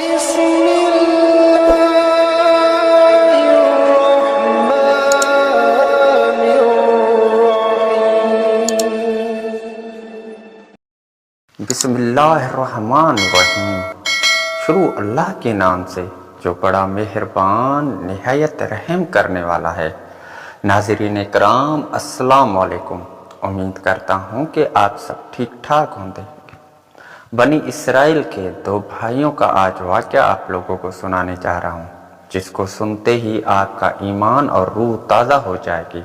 بسم الله الرحمن الرحيم بسم اللہ الرحمن الرحیم۔ شروع اللہ کے نام سے جو بڑا مہربان نہایت رحم کرنے والا ہے۔ ناظرین کرام السلام علیکم، امید کرتا ہوں کہ آپ سب ٹھیک ٹھاک ہوں گے۔ بنی اسرائیل کے دو بھائیوں کا آج واقعہ آپ لوگوں کو سنانے جا رہا ہوں، جس کو سنتے ہی آپ کا ایمان اور روح تازہ ہو جائے گی۔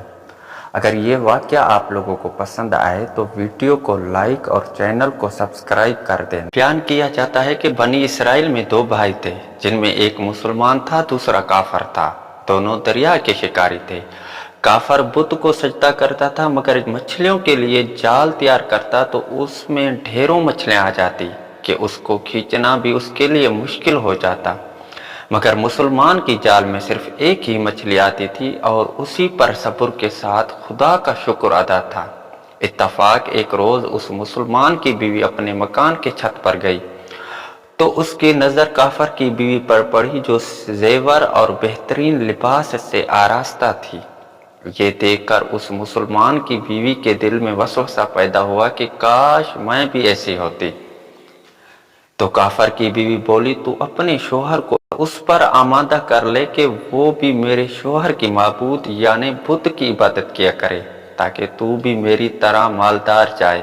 اگر یہ واقعہ آپ لوگوں کو پسند آئے تو ویڈیو کو لائک اور چینل کو سبسکرائب کر دیں۔ بیان کیا جاتا ہے کہ بنی اسرائیل میں دو بھائی تھے، جن میں ایک مسلمان تھا، دوسرا کافر تھا۔ دونوں دریا کے شکاری تھے۔ کافر بت کو سجدہ کرتا تھا، مگر مچھلیوں کے لیے جال تیار کرتا تو اس میں ڈھیروں مچھلیاں آ جاتی کہ اس کو کھینچنا بھی اس کے لیے مشکل ہو جاتا۔ مگر مسلمان کی جال میں صرف ایک ہی مچھلی آتی تھی اور اسی پر صبر کے ساتھ خدا کا شکر ادا تھا۔ اتفاق ایک روز اس مسلمان کی بیوی اپنے مکان کے چھت پر گئی تو اس کی نظر کافر کی بیوی پر پڑی، جو زیور اور بہترین لباس سے آراستہ تھی۔ یہ دیکھ کر اس مسلمان کی بیوی کے دل میں وسوسہ پیدا ہوا کہ کاش میں بھی ایسی ہوتی۔ تو کافر کی بیوی بولی، تو اپنے شوہر کو اس پر آمادہ کر لے کہ وہ بھی میرے شوہر کی معبود یعنی بت کی عبادت کیا کرے، تاکہ تو بھی میری طرح مالدار جائے۔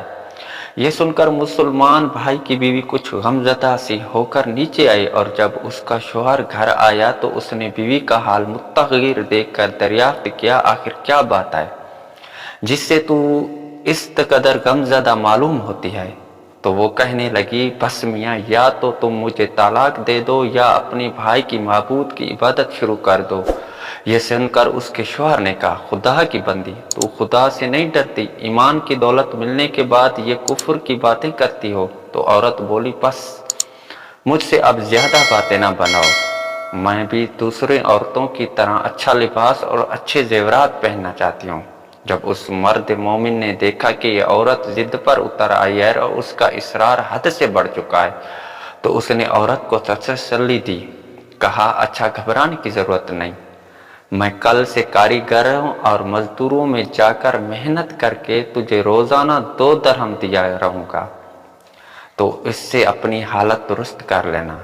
یہ سن کر مسلمان بھائی کی بیوی کچھ غمزدہ سی ہو کر نیچے آئی، اور جب اس کا شوہر گھر آیا تو اس نے بیوی کا حال متغیر دیکھ کر دریافت کیا، آخر کیا بات ہے جس سے تو اس قدر غمزدہ معلوم ہوتی ہے؟ تو وہ کہنے لگی، بس میاں، یا تو تم مجھے طلاق دے دو یا اپنے بھائی کی معبود کی عبادت شروع کر دو۔ یہ سن کر اس کے شوہر نے کہا، خدا کی بندی، تو خدا سے نہیں ڈرتی؟ ایمان کی دولت ملنے کے بعد یہ کفر کی باتیں کرتی ہو؟ تو عورت بولی، بس مجھ سے اب زیادہ باتیں نہ بناؤ، میں بھی دوسرے عورتوں کی طرح اچھا لباس اور اچھے زیورات پہننا چاہتی ہوں۔ جب اس مرد مومن نے دیکھا کہ یہ عورت ضد پر اتر آئی ہے اور اس کا اصرار حد سے بڑھ چکا ہے، تو اس نے عورت کو تسلی دی، کہا، اچھا، گھبرانے کی ضرورت نہیں، میں کل سے کاریگروں اور مزدوروں میں جا کر محنت کر کے تجھے روزانہ 2 درہم دیا رہوں گا، تو اس سے اپنی حالت درست کر لینا۔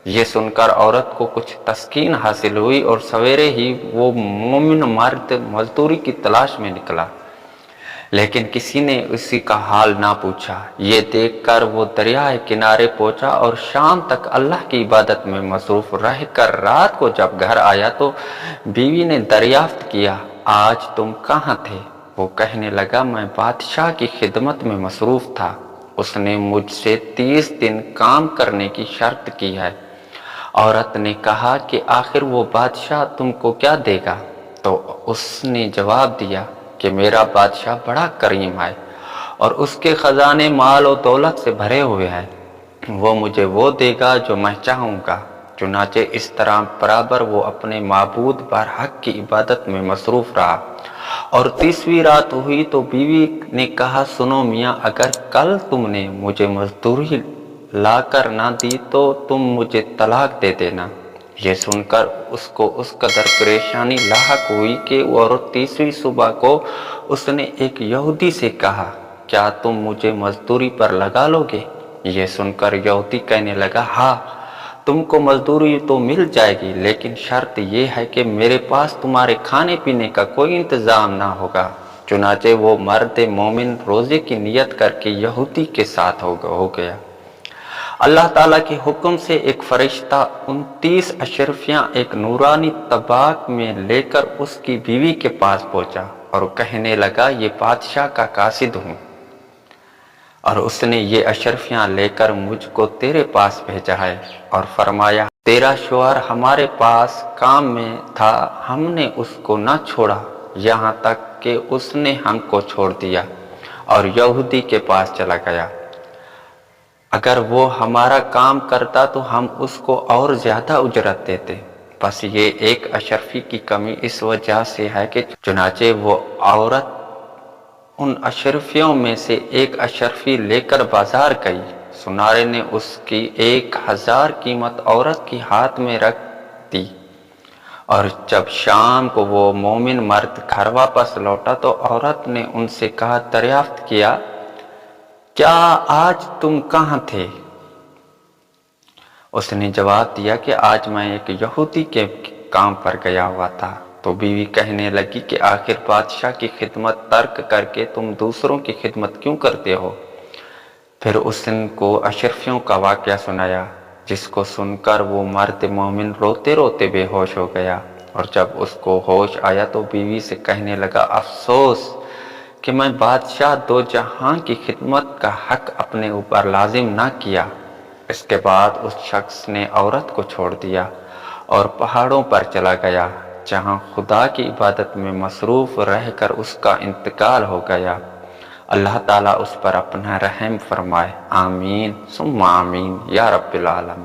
یہ سن کر عورت کو کچھ تسکین حاصل ہوئی اور سویرے ہی وہ مومن مرد مزدوری کی تلاش میں نکلا، لیکن کسی نے اسی کا حال نہ پوچھا۔ یہ دیکھ کر وہ دریائے کنارے پہنچا اور شام تک اللہ کی عبادت میں مصروف رہ کر رات کو جب گھر آیا تو بیوی نے دریافت کیا، آج تم کہاں تھے؟ وہ کہنے لگا، میں بادشاہ کی خدمت میں مصروف تھا، اس نے مجھ سے 30 دن کام کرنے کی شرط کی ہے۔ عورت نے کہا کہ آخر وہ بادشاہ تم کو کیا دے گا؟ تو اس نے جواب دیا کہ میرا بادشاہ بڑا کریم ہے اور اس کے خزانے مال و دولت سے بھرے ہوئے ہیں، وہ مجھے وہ دے گا جو میں چاہوں گا۔ چنانچہ اس طرح برابر وہ اپنے معبود برحق کی عبادت میں مصروف رہا۔ اور 30ویں رات ہوئی تو بیوی نے کہا، سنو میاں، اگر کل تم نے مجھے مزدوری لا کر نہ دی تو تم مجھے طلاق دے دینا۔ یہ سن کر اس کو اس قدر پریشانی لاحق ہوئی کہ اور 30ویں صبح کو اس نے ایک یہودی سے کہا، کیا تم مجھے مزدوری پر لگا لو گے؟ یہ سن کر یہودی کہنے لگا، ہاں، تم کو مزدوری تو مل جائے گی، لیکن شرط یہ ہے کہ میرے پاس تمہارے کھانے پینے کا کوئی انتظام نہ ہوگا۔ چنانچہ وہ مرد مومن روزے کی نیت کر کے یہودی کے ساتھ ہو گیا۔ اللہ تعالیٰ کے حکم سے ایک فرشتہ 29 اشرفیاں ایک نورانی طباق میں لے کر اس کی بیوی کے پاس پہنچا اور کہنے لگا، یہ بادشاہ کا قاصد ہوں اور اس نے یہ اشرفیاں لے کر مجھ کو تیرے پاس بھیجا ہے، اور فرمایا، تیرا شوہر ہمارے پاس کام میں تھا، ہم نے اس کو نہ چھوڑا یہاں تک کہ اس نے ہم کو چھوڑ دیا اور یہودی کے پاس چلا گیا۔ اگر وہ ہمارا کام کرتا تو ہم اس کو اور زیادہ اجرت دیتے، بس یہ ایک اشرفی کی کمی اس وجہ سے ہے کہ چنانچہ وہ عورت ان اشرفیوں میں سے ایک اشرفی لے کر بازار گئی، سنارے نے اس کی 1000 قیمت عورت کی ہاتھ میں رکھ دی، اور جب شام کو وہ مومن مرد گھر واپس لوٹا تو عورت نے ان سے کہا، دریافت کیا، کیا آج تم کہاں تھے؟ اس نے جواب دیا کہ آج میں ایک یہودی کے کام پر گیا ہوا تھا۔ تو بیوی کہنے لگی کہ آخر بادشاہ کی خدمت ترک کر کے تم دوسروں کی خدمت کیوں کرتے ہو؟ پھر اس نے کو اشرفیوں کا واقعہ سنایا، جس کو سن کر وہ مرد مومن روتے روتے بے ہوش ہو گیا، اور جب اس کو ہوش آیا تو بیوی سے کہنے لگا، افسوس کہ میں بادشاہ دو جہاں کی خدمت کا حق اپنے اوپر لازم نہ کیا۔ اس کے بعد اس شخص نے عورت کو چھوڑ دیا اور پہاڑوں پر چلا گیا، جہاں خدا کی عبادت میں مصروف رہ کر اس کا انتقال ہو گیا۔ اللہ تعالیٰ اس پر اپنا رحم فرمائے، آمین ثم آمین یا رب العالمین۔